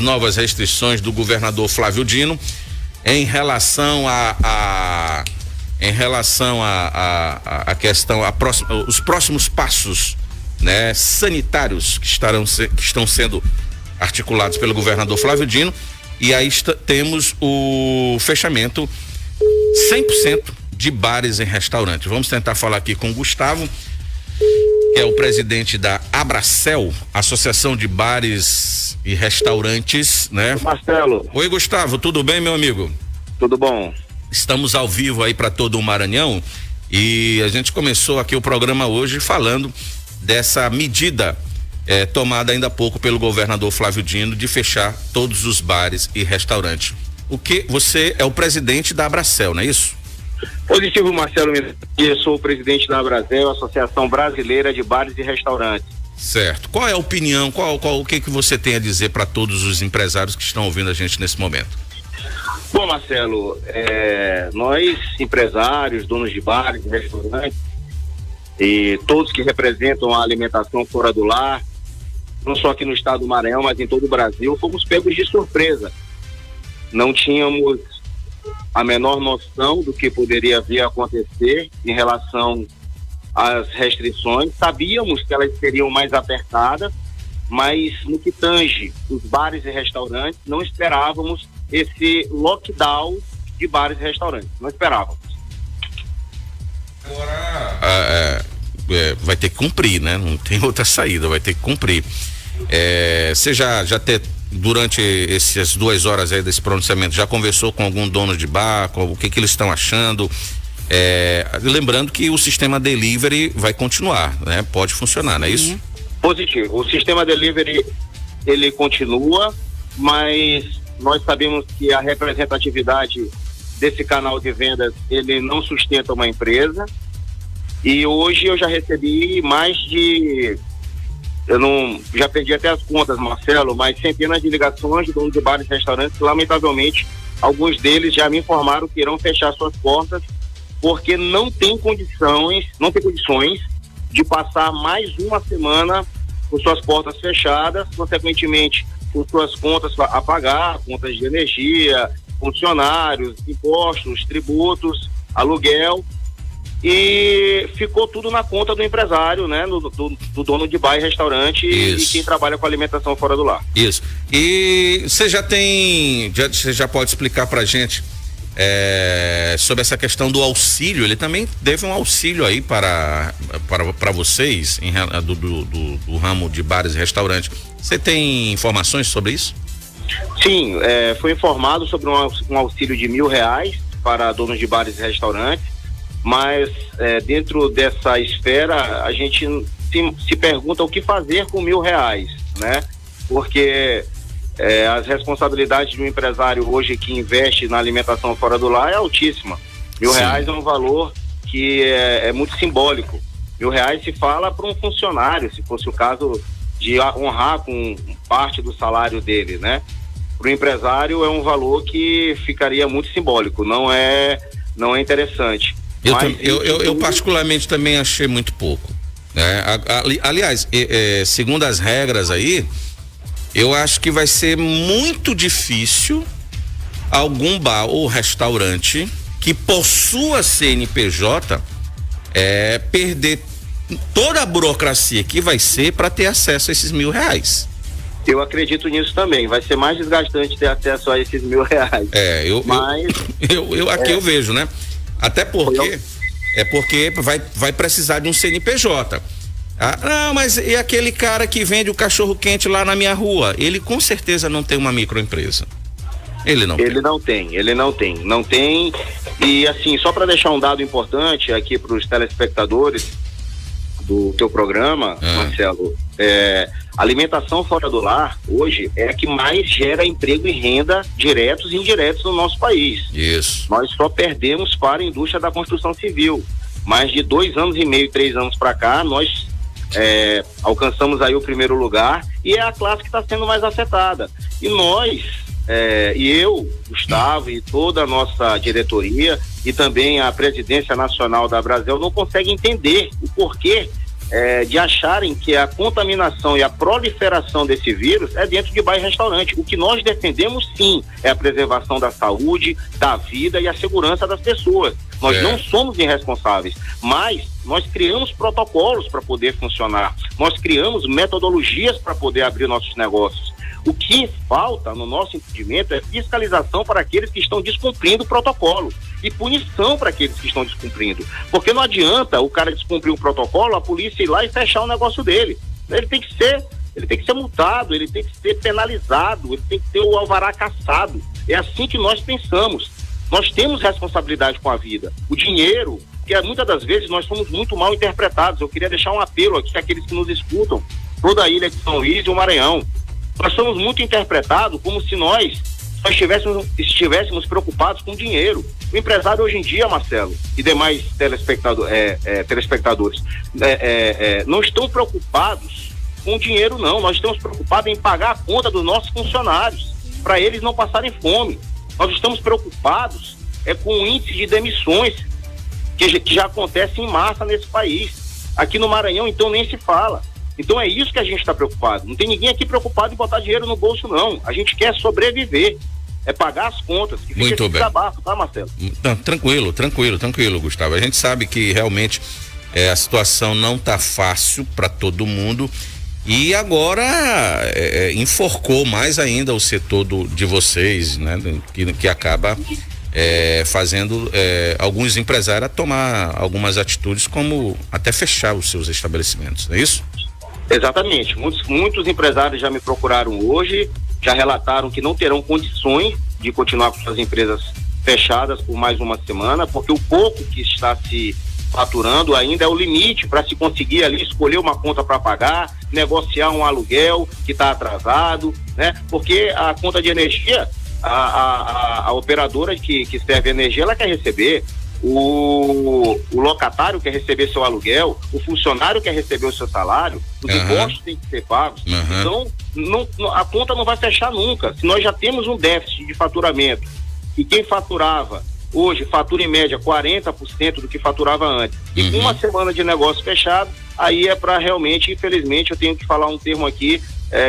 novas restrições do governador Flávio Dino em relação a questão, os próximos passos, né, sanitários que estão sendo articulados pelo governador Flávio Dino. E aí temos o fechamento 100% de bares e restaurantes. Vamos tentar falar aqui com o Gustavo, que é o presidente da Abracel, Associação de Bares e Restaurantes, né? Marcelo. Oi, Gustavo, tudo bem, meu amigo? Tudo bom. Estamos ao vivo aí para todo o Maranhão e a gente começou aqui o programa hoje falando dessa medida tomada ainda há pouco pelo governador Flávio Dino de fechar todos os bares e restaurantes. Você é o presidente da Abracel, não é isso? Positivo, Marcelo. Eu sou o presidente da Abracel, Associação Brasileira de Bares e Restaurantes. Certo. Qual é a opinião, o que você tem a dizer para todos os empresários que estão ouvindo a gente nesse momento? Bom, Marcelo, nós empresários, donos de bares e restaurantes e todos que representam a alimentação fora do lar, não só aqui no estado do Maranhão, mas em todo o Brasil, fomos pegos de surpresa. Não tínhamos a menor noção do que poderia vir a acontecer em relação às restrições. Sabíamos que elas seriam mais apertadas, mas no que tange os bares e restaurantes, não esperávamos esse lockdown de bares e restaurantes. Não esperávamos. Agora vai ter que cumprir, né? Não tem outra saída, vai ter que cumprir. Você já durante essas 2 horas aí desse pronunciamento, já conversou com algum dono de bar, o que eles estão achando? Lembrando que o sistema delivery vai continuar, né? Pode funcionar, não é isso? Positivo. O sistema delivery, ele continua, mas nós sabemos que a representatividade desse canal de vendas, ele não sustenta uma empresa. E hoje eu já recebi mais de... já perdi até as contas, Marcelo, mas centenas de ligações de donos de bares e restaurantes. Lamentavelmente, alguns deles já me informaram que irão fechar suas portas porque não tem condições de passar mais uma semana com suas portas fechadas, consequentemente com suas contas a pagar, contas de energia, funcionários, impostos, tributos, aluguel. E ficou tudo na conta do empresário, né? Do dono de bar e restaurante. Isso. E quem trabalha com alimentação fora do lar. Isso. E você você já pode explicar pra gente sobre essa questão do auxílio? Ele também deve um auxílio aí para vocês do ramo de bares e restaurantes. Você tem informações sobre isso? Sim, foi informado sobre um auxílio de R$1.000 para donos de bares e restaurantes. Mas dentro dessa esfera a gente se pergunta o que fazer com R$1.000, né? Porque as responsabilidades de um empresário hoje que investe na alimentação fora do lar é altíssima. R$1.000 é um valor que é muito simbólico. R$1.000 se fala para um funcionário, se fosse o caso de honrar com parte do salário dele, né? Para o empresário é um valor que ficaria muito simbólico, não é interessante. Eu particularmente também achei muito pouco, né? Aliás, segundo as regras aí, eu acho que vai ser muito difícil algum bar ou restaurante que possua CNPJ perder toda a burocracia que vai ser para ter acesso a esses R$1.000. Eu acredito nisso também. Vai ser mais desgastante ter acesso a esses R$1.000. Eu vejo, né? Até porque vai precisar de um CNPJ. Não, mas e aquele cara que vende o cachorro quente lá na minha rua? Ele com certeza não tem uma microempresa. Ele não tem. E assim, só para deixar um dado importante aqui para os telespectadores do teu programa, Marcelo, alimentação fora do lar hoje é a que mais gera emprego e renda diretos e indiretos no nosso país. Isso. Nós só perdemos para a indústria da construção civil. Mais de 2 anos e meio, 3 anos para cá, nós alcançamos aí o primeiro lugar e é a classe que está sendo mais afetada. E nós, eu, Gustavo e toda a nossa diretoria e também a presidência nacional da Abracel não consegue entender o porquê de acharem que a contaminação e a proliferação desse vírus é dentro de bar e restaurante. O que nós defendemos, sim, é a preservação da saúde, da vida e a segurança das pessoas. Nós não somos irresponsáveis, mas nós criamos protocolos para poder funcionar, nós criamos metodologias para poder abrir nossos negócios. O que falta, no nosso entendimento, é fiscalização para aqueles que estão descumprindo o protocolo e punição para aqueles que estão descumprindo. Porque não adianta o cara descumprir o protocolo, a polícia ir lá e fechar o negócio dele. Ele tem que ser multado, ele tem que ser penalizado, ele tem que ter o alvará cassado. É assim que nós pensamos. Nós temos responsabilidade com a vida. O dinheiro, que muitas das vezes nós somos muito mal interpretados. Eu queria deixar um apelo aqui àqueles que nos escutam, toda a ilha de São Luís e o Maranhão. Nós somos muito interpretados como se nós só estivéssemos preocupados com dinheiro. O empresário hoje em dia, Marcelo, e demais telespectadores, não estão preocupados com dinheiro, não. Nós estamos preocupados em pagar a conta dos nossos funcionários, para eles não passarem fome. Nós estamos preocupados com o índice de demissões que já acontece em massa nesse país. Aqui no Maranhão, então, nem se fala. Então é isso que a gente está preocupado. Não tem ninguém aqui preocupado em botar dinheiro no bolso, não. A gente quer sobreviver, é pagar as contas. Que fica muito bem. Desabafo, tá, Marcelo? Não, tranquilo, Gustavo. A gente sabe que realmente a situação não tá fácil para todo mundo e agora enforcou mais ainda o setor de vocês, né? Que acaba fazendo alguns empresários a tomar algumas atitudes, como até fechar os seus estabelecimentos, não é isso? Exatamente. Muitos empresários já me procuraram hoje, já relataram que não terão condições de continuar com suas empresas fechadas por mais uma semana, porque o pouco que está se faturando ainda é o limite para se conseguir ali escolher uma conta para pagar, negociar um aluguel que está atrasado, né? Porque a conta de energia, a operadora que serve energia, ela quer receber. O locatário quer receber seu aluguel, o funcionário quer receber o seu salário, os impostos têm que ser pagos. Então, a conta não vai fechar nunca. Se nós já temos um déficit de faturamento e quem faturava hoje fatura em média 40% do que faturava antes, e com uma semana de negócio fechado, aí é para realmente, infelizmente, eu tenho que falar um termo aqui,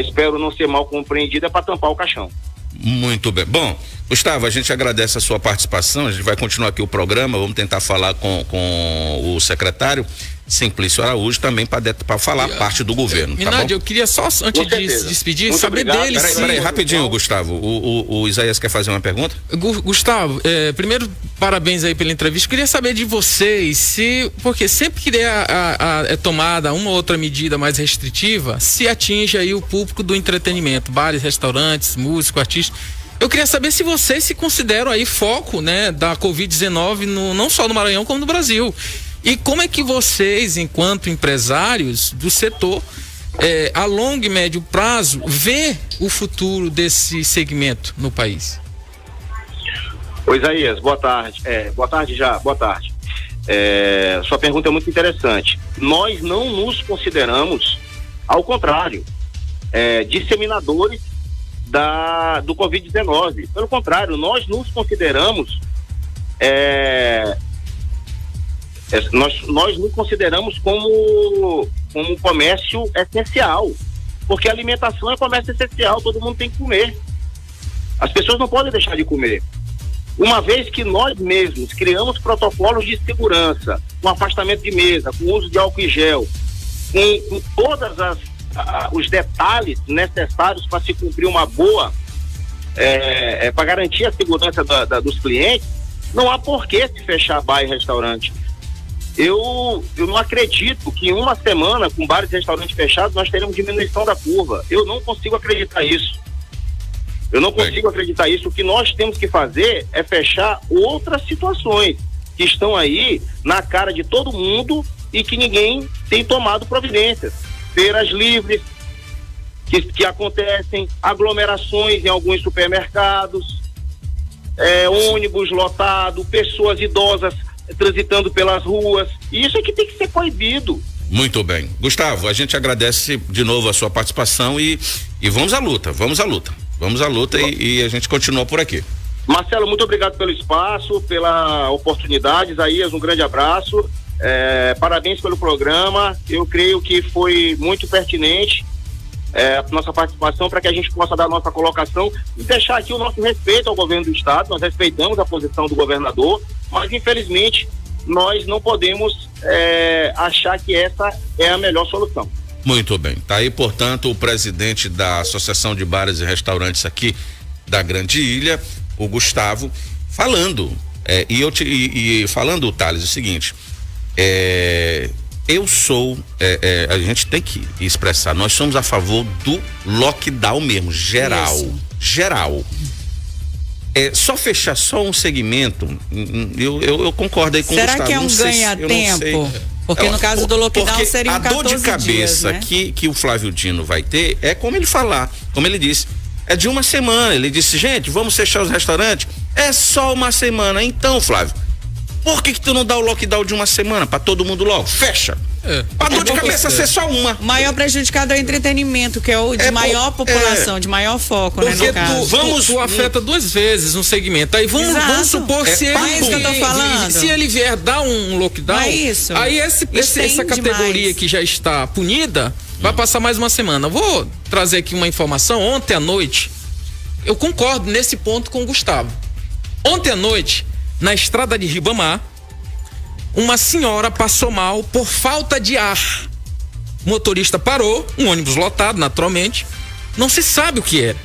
espero não ser mal compreendido, é para tampar o caixão. Muito bem. Bom, Gustavo, a gente agradece a sua participação, a gente vai continuar aqui o programa, vamos tentar falar com o secretário Simplício Araújo também para falar parte do governo, tá bom? Eu queria só, antes de se despedir, muito saber obrigado. Dele. Peraí, rapidinho, Gustavo, o Isaías quer fazer uma pergunta? Gustavo, primeiro, parabéns aí pela entrevista, queria saber de vocês, porque sempre que é tomada uma ou outra medida mais restritiva, se atinge aí o público do entretenimento, bares, restaurantes, músicos, artistas. Eu queria saber se vocês se consideram aí foco, né, da Covid-19 não só no Maranhão como no Brasil. E como é que vocês, enquanto empresários do setor, a longo e médio prazo, vê o futuro desse segmento no país? Oi, Isaías, boa tarde. Boa tarde. Sua pergunta é muito interessante. Nós não nos consideramos, ao contrário, disseminadores do Covid-19. Pelo contrário, nós nos consideramos nós nos consideramos como comércio essencial, porque a alimentação é comércio essencial, todo mundo tem que comer, as pessoas não podem deixar de comer, uma vez que nós mesmos criamos protocolos de segurança, com afastamento de mesa, com uso de álcool em gel, com todas os detalhes necessários para se cumprir uma boa, para garantir a segurança dos clientes. Não há por que se fechar bar e restaurante. Eu não acredito que em uma semana, com bares e restaurantes fechados, nós teremos diminuição da curva. Eu não consigo acreditar isso. O que nós temos que fazer é fechar outras situações que estão aí na cara de todo mundo e que ninguém tem tomado providências. Feiras livres que acontecem, aglomerações em alguns supermercados, ônibus lotado, pessoas idosas transitando pelas ruas, e isso é que tem que ser proibido. Muito bem. Gustavo, a gente agradece de novo a sua participação e vamos à luta e a gente continua por aqui. Marcelo, muito obrigado pelo espaço, pela oportunidade. Isaías, um grande abraço Parabéns pelo programa, eu creio que foi muito pertinente a nossa participação para que a gente possa dar a nossa colocação e deixar aqui o nosso respeito ao governo do estado. Nós respeitamos a posição do governador, mas infelizmente nós não podemos achar que essa é a melhor solução. Muito bem, tá aí, portanto, o presidente da Associação de Bares e Restaurantes aqui da Grande Ilha, o Gustavo, falando, falando, Thales, o seguinte, eu sou, a gente tem que expressar, nós somos a favor do lockdown mesmo, geral. Só fechar só um segmento, eu concordo aí com o Gustavo. Será que é um ganha-tempo? Porque no caso do lockdown seria um 14 dias, a dor de cabeça, né, que o Flávio Dino vai ter é como ele disse, é de uma semana. Ele disse, gente, vamos fechar os restaurantes, é só uma semana. Então, Flávio, por que tu não dá o lockdown de uma semana pra todo mundo logo? Fecha. A dor de cabeça ser só uma. O maior prejudicado é o entretenimento, que é o de maior população, de maior foco, né, no caso. Tu afeta duas vezes um segmento. Aí vamos supor se ele vier dar um lockdown, aí essa categoria que já está punida vai passar mais uma semana. Vou trazer aqui uma informação. Ontem à noite, eu concordo nesse ponto com o Gustavo. Ontem à noite, na estrada de Ribamar, uma senhora passou mal por falta de ar. O motorista parou, um ônibus lotado, naturalmente. Não se sabe o que era.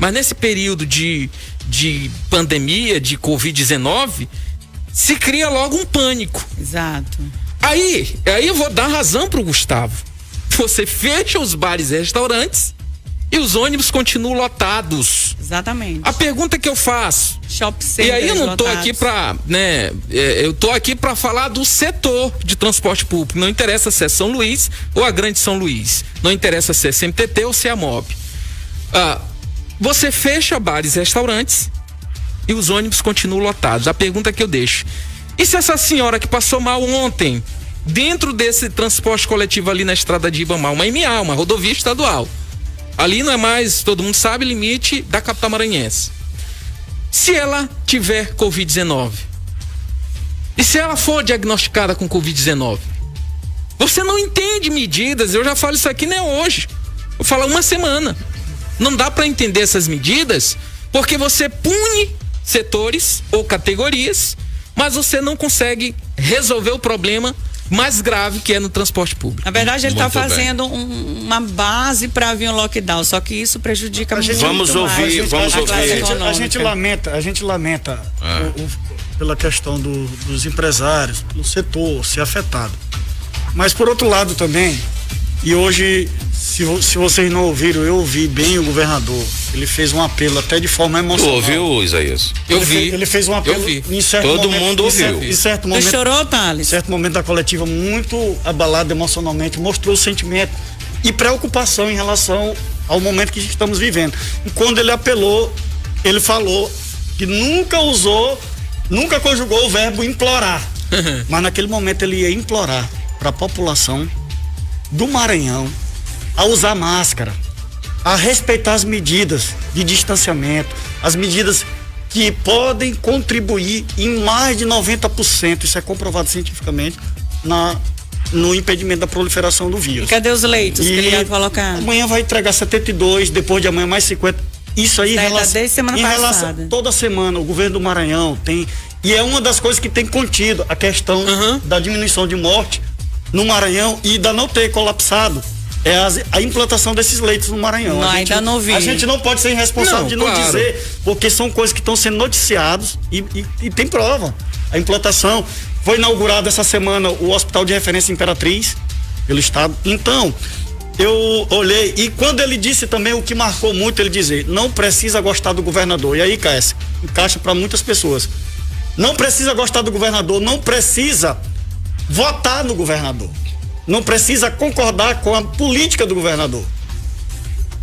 Mas nesse período de pandemia, de Covid-19, se cria logo um pânico. Exato. Aí eu vou dar razão pro Gustavo. Você fecha os bares e restaurantes e os ônibus continuam lotados. Exatamente. A pergunta que eu faço, shopping centers e aí eu não tô lotados. aqui pra, né, eu tô aqui pra falar do setor de transporte público. Não interessa se é São Luís ou a Grande São Luís. Não interessa se é CMTT ou se é a MOB. Você fecha bares e restaurantes e os ônibus continuam lotados. A pergunta que eu deixo, e se essa senhora que passou mal ontem, dentro desse transporte coletivo ali na estrada de Ribamar, uma MA, uma rodovia estadual, ali não é mais, todo mundo sabe, limite da capital maranhense. Se ela tiver Covid-19, e se ela for diagnosticada com Covid-19, você não entende medidas. Eu já falo isso aqui nem hoje, eu falo uma semana. Não dá para entender essas medidas porque você pune setores ou categorias, mas você não consegue resolver o problema mais grave que é no transporte público. Na verdade, ele está fazendo uma base para vir um lockdown, só que isso prejudica muito. Vamos ouvir. A gente lamenta pela questão dos empresários, pelo setor ser afetado. Mas por outro lado também, e hoje, se vocês não ouviram, eu ouvi bem o governador. Ele fez um apelo até de forma emocional. Tu ouviu, Isaías? Eu vi. Ele fez um apelo em certo Todo momento, mundo ouviu. Em certo momento, tu chorou, Thales? Em certo momento da coletiva, muito abalado emocionalmente, mostrou sentimento e preocupação em relação ao momento que estamos vivendo. E quando ele apelou, ele falou que nunca conjugou o verbo implorar. Mas naquele momento ele ia implorar para a população do Maranhão a usar máscara, a respeitar as medidas de distanciamento, as medidas que podem contribuir em mais de 90%, isso é comprovado cientificamente, no impedimento da proliferação do vírus. E cadê os leitos que ele ia colocar? Amanhã vai entregar 72, depois de amanhã mais 50. Isso aí desde semana passada. Toda semana o governo do Maranhão tem, e é uma das coisas que tem contido a questão da diminuição de morte no Maranhão e da não ter colapsado a implantação desses leitos no Maranhão. Ainda não vi. A gente não pode ser irresponsável de não dizer, porque são coisas que estão sendo noticiadas e tem prova. A implantação foi inaugurado essa semana o Hospital de Referência Imperatriz pelo Estado. Então, eu olhei e quando ele disse também o que marcou muito, ele dizer, não precisa gostar do governador. E aí, Cássio, encaixa para muitas pessoas. Não precisa gostar do governador, não precisa votar no governador. Não precisa concordar com a política do governador.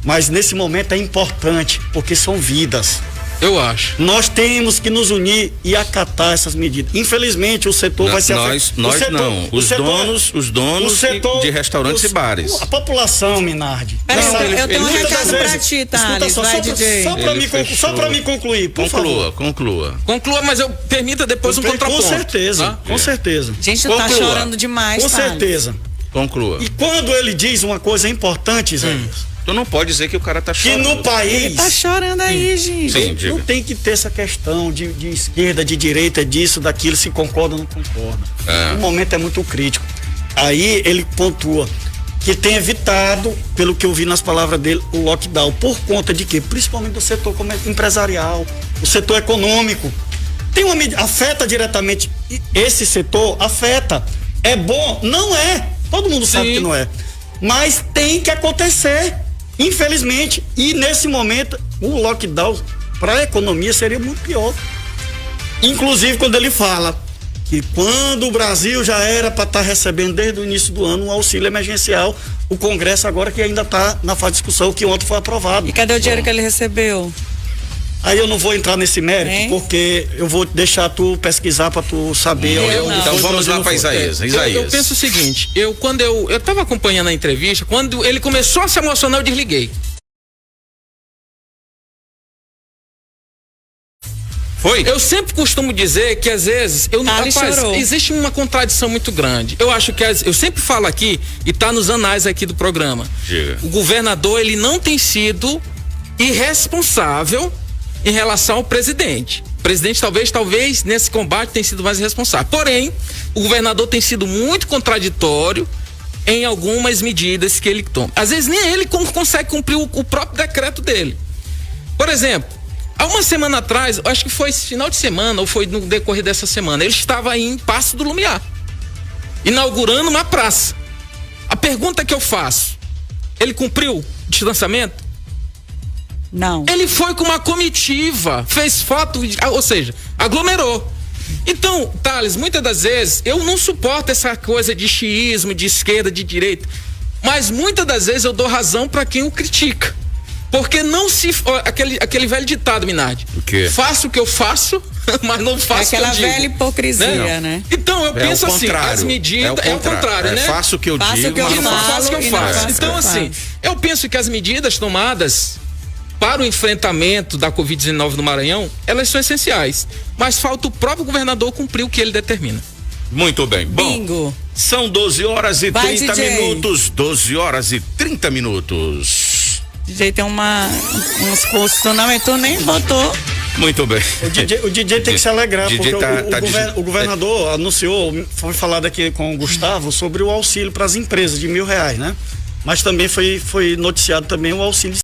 Mas nesse momento é importante, porque são vidas. Eu acho. Nós temos que nos unir e acatar essas medidas. Infelizmente, o setor vai ser afetado. Os donos de restaurantes e bares. A população, Minardi. Eu tenho um recado pra ti, Thales. Vai, DJ. Só pra me concluir, por favor. Conclua, mas eu permita depois um contraponto. Com certeza, com certeza. Gente, tá chorando demais, com certeza. Conclua. E quando ele diz uma coisa importante, Zé, tu não pode dizer que o cara tá chorando. Que no país... Ele tá chorando aí, gente. Sim, não tem que ter essa questão de esquerda, de direita, disso, daquilo, se concorda ou não concorda. O momento é muito crítico. Aí ele pontua que tem evitado, pelo que eu vi nas palavras dele, o lockdown. Por conta de quê? Principalmente do setor empresarial, o setor econômico. Tem uma medida, afeta diretamente esse setor, afeta. É bom? Não é. Todo mundo sabe que não é. Mas tem que acontecer, infelizmente. E nesse momento, o lockdown para a economia seria muito pior. Inclusive, quando ele fala que quando o Brasil já era para estar recebendo desde o início do ano um auxílio emergencial, o Congresso agora que ainda está na fase de discussão, que ontem foi aprovado. E cadê o dinheiro que ele recebeu? Aí eu não vou entrar nesse mérito, porque eu vou deixar tu pesquisar para tu saber. Então vamos lá para Isaías. Eu penso o seguinte, quando eu estava acompanhando a entrevista, quando ele começou a se emocionar, eu desliguei. Foi? Eu sempre costumo dizer que às vezes existe uma contradição muito grande. Eu acho que eu sempre falo aqui e tá nos anais aqui do programa. Diga. O governador, ele não tem sido irresponsável em relação ao presidente. O presidente talvez nesse combate tenha sido mais irresponsável. Porém, o governador tem sido muito contraditório em algumas medidas que ele toma. Às vezes nem ele consegue cumprir o próprio decreto dele. Por exemplo, há uma semana atrás, acho que foi final de semana ou foi no decorrer dessa semana, ele estava aí em Paço do Lumiar, inaugurando uma praça. A pergunta que eu faço, ele cumpriu o distanciamento? Não. Ele foi com uma comitiva, fez foto, ou seja, aglomerou. Então, Thales, muitas das vezes eu não suporto essa coisa de xiismo, de esquerda, de direita, mas muitas das vezes eu dou razão para quem o critica. Porque não se... Aquele velho ditado, Minardi. O quê? Faço o que eu faço, mas não faço o que eu digo. Aquela velha hipocrisia, né? Então, eu penso assim, as medidas... É o contrário, né? Faço o que eu digo, mas não faço o que eu faço. Então, assim, eu penso que as medidas tomadas para o enfrentamento da Covid-19 no Maranhão, elas são essenciais. Mas falta o próprio governador cumprir o que ele determina. Muito bem. Bingo. Bom, são 12 horas e 30 minutos. 12 horas e 30 minutos. DJ tem uns posicionamentos, nem botou. Muito bem. O DJ tem que se alegrar, DJ porque o governador anunciou, foi falado aqui com o Gustavo sobre o auxílio para as empresas de R$1.000, né? Mas também foi noticiado também o auxílio